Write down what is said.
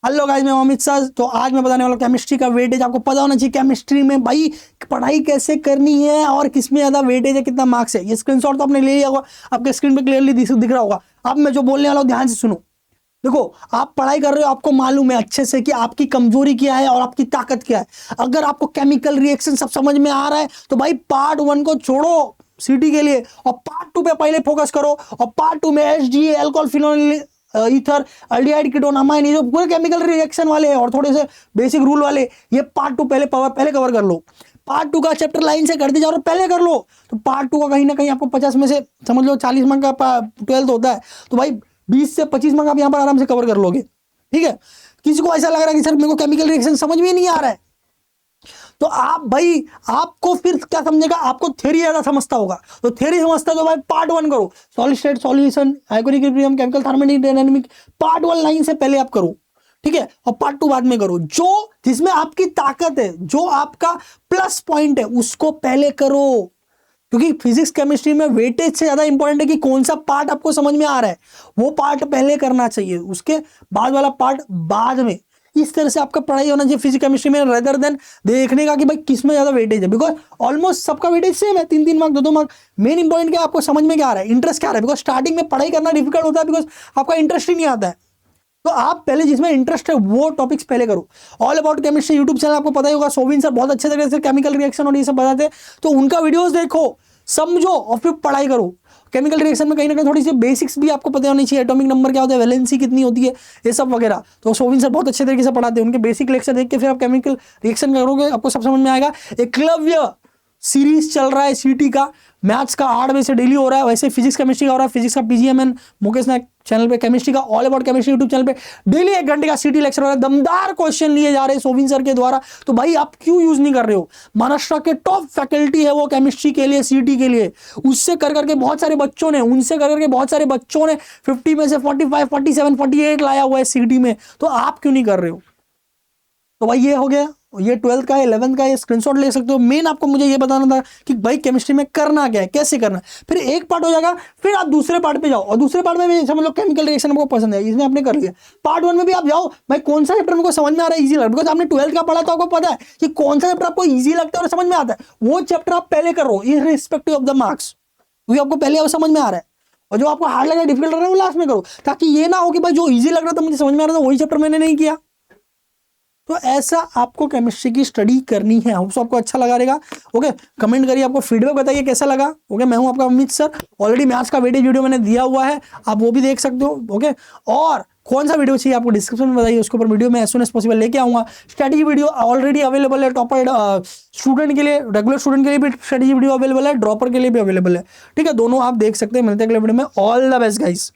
Hello guys, मैं Amit sir. तो आज मैं बताने वाला केमिस्ट्री का वेटेज। आपको पता होना चाहिए केमिस्ट्री में भाई पढ़ाई कैसे करनी है और किसमें ज्यादा वेटेज है, कितना मार्क्स है। ये स्क्रीनशॉट तो आपने ले लिया होगा, आपके स्क्रीन पे क्लियरली दिख रहा होगा। अब मैं जो बोलने वाला हूँ ध्यान से सुनो। देखो, आप पढ़ाई कर रहे हो, आपको मालूम है अच्छे से कि आपकी कमजोरी क्या है और आपकी ताकत क्या है। अगर आपको केमिकल रिएक्शन सब समझ में आ रहा है तो भाई पार्ट 1 को छोड़ो सीटी के लिए और पार्ट 2 पे पहले फोकस करो। और पार्ट 2 में HGA, alcohol, phenol, ether, aldehyde, ketone, amine, ये जो पूरे केमिकल रिएक्शन वाले हैं और थोड़े से बेसिक रूल वाले, ये पार्ट 2 पहले कवर कर लो। पार्ट 2 का चैप्टर लाइन से कर दे जाओ और पहले कर लो। तो पार्ट 2 का कहीं ना कहीं आपको 50 में से समझ लो 40 मार्क का 12th होता है, तो भाई 20 से 25 मार्क आप यहाँ पर आराम से कवर कर लोगे। ठीक है। किसी को ऐसा लग रहा है कि सर मेरे को केमिकल रिएक्शन समझ में नहीं आ रहा है, तो आप भाई आपको फिर क्या समझेगा, आपको थ्योरी ज्यादा समझता होगा। तो थ्योरी समझता है तो भाई पार्ट 1 करो, solid state solution, ionic equilibrium, chemical thermodynamic, part 1 line से पहले आप करो। ठीक है। और पार्ट 2 बाद में करो। जो जिसमें आपकी ताकत है, जो आपका प्लस पॉइंट है, उसको पहले करो। क्योंकि फिजिक्स केमिस्ट्री में वेटेज से ज्यादा इंपॉर्टेंट है कि कौन सा पार्ट आपको समझ में आ रहा है, वो पार्ट पहले करना चाहिए, उसके बाद वाला पार्ट बाद में। इस तरह से आपका पढ़ाई होना चाहिए फिजिक्स केमिस्ट्री में, रेदर देन देखने का कि भाई किस में ज्यादा वेटेज है। बिकॉज ऑलमोस्ट सबका वेटेज सेम है, 3-3 मार्क, 2-2 मार्क। मेन इंपॉर्टेंट क्या है, आपको समझ में क्या आ रहा है, इंटरेस्ट क्या आ रहा है। बिकॉज स्टार्टिंग में पढ़ाई करना डिफिकल्ट होता है, बिकॉज आपका इंटरेस्ट ही नहीं आता है। तो आप पहले जिसमें इंटरेस्ट है वो टॉपिक्स पहले करो। All about chemistry YouTube channel आपको पता ही होगा, सोविन सर बहुत अच्छे तरीके से केमिकल रिएक्शन और ये सब बताते हैं, तो उनका वीडियोस देखो, समझो और फिर पढ़ाई करो। केमिकल रिएक्शन में कहीं ना कहीं थोड़ी सी बेसिक्स भी आपको पता होनी चाहिए, एटॉमिक नंबर क्या होता है, वैलेंसी कितनी होती है, ये सब वगैरह। तो सोविन सर बहुत अच्छे तरीके से पढ़ाते हैं, उनके बेसिक लेक्चर देख के फिर आप केमिकल रिएक्शन करोगे, आपको सब समझ में आएगा। एकलव्य सीरीज चल रहा है सीटी का, मैथ्स का 8 बजे से डेली हो रहा है, वैसे फिजिक्स केमिस्ट्री का हो रहा है। फिजिक्स का पीजीएमएन मुकेश नायक चैनल पे, केमिस्ट्री का all about chemistry YouTube channel पे डेली 1 घंटे का सीटी लेक्चर हो रहा है। दमदार क्वेश्चन लिए जा रहे हैं सोविन सर के द्वारा। तो भाई आप क्यों यूज नहीं कर रहे हो? महाराष्ट्र के टॉप फैकल्टी है वो केमिस्ट्री के लिए, सीटी के लिए। उससे कर करके बहुत सारे बच्चों ने, उनसे कर करके बहुत सारे बच्चों ने 50 में से 45, 47, 48 लाया हुआ है सीटी में। तो आप क्यों नहीं कर रहे हो? तो भाई ये हो गया, ये 12th का है, 11th का, ये स्क्रीनशॉट ले सकते हो। मेन आपको मुझे ये बताना था कि भाई केमिस्ट्री में करना क्या है, कैसे करना है। फिर एक पार्ट हो जाएगा, फिर आप दूसरे पार्ट पे जाओ, और दूसरे पार्ट में भी समझ लो केमिकल रिएक्शन आपको पसंद है, इसमें आपने कर लिया। पार्ट 1 में भी आप जाओ, भाई कौन सा चैप्टर मेरे को समझ में आ रहा है, इजी लग रहा है। बिकॉज आपने 12th का पढ़ा तो आपको पता है कि कौन सा चैप्टर आपको इजी लगता है और समझ में आता है। वो चैप्टर आप पहले करो इररिस्पेक्टिव ऑफ द मार्क्स, क्योंकि आपको पहले समझ में आ रहा है। और जो आपको हार्ड लग रहा है, डिफिकल्ट लग रहा है, वो लास्ट में करो, ताकि ये ना हो कि भाई जो इजी लग रहा था, मुझे समझ में आ रहा था, वही चैप्टर मैंने नहीं किया। तो ऐसा आपको केमिस्ट्री की स्टडी करनी है। होप सो आपको अच्छा लगा रहेगा। ओके, कमेंट करिए, आपको फीडबैक बताइए कैसा लगा। ओके, मैं हूं आपका अमित सर। ऑलरेडी मैथ्स का वेटेज वीडियो मैंने दिया हुआ है, आप वो भी देख सकते हो। ओके, और कौन सा वीडियो चाहिए आपको डिस्क्रिप्शन में बताइए, उसके ऊपर वीडियो मैं एज सुन एज पॉसिबल लेके आऊंगा। स्ट्रेटेजी वीडियो ऑलरेडी अवेलेबल है, टॉपर स्टूडेंट के लिए, रेगुलर स्टूडेंट के लिए भी स्ट्रेटेजी वीडियो अवेलेबल है, ड्रॉपर के लिए भी अवेलेबल है। ठीक है, दोनों आप देख सकते हैं। मिलते हैं अगले वीडियो में। All the best guys.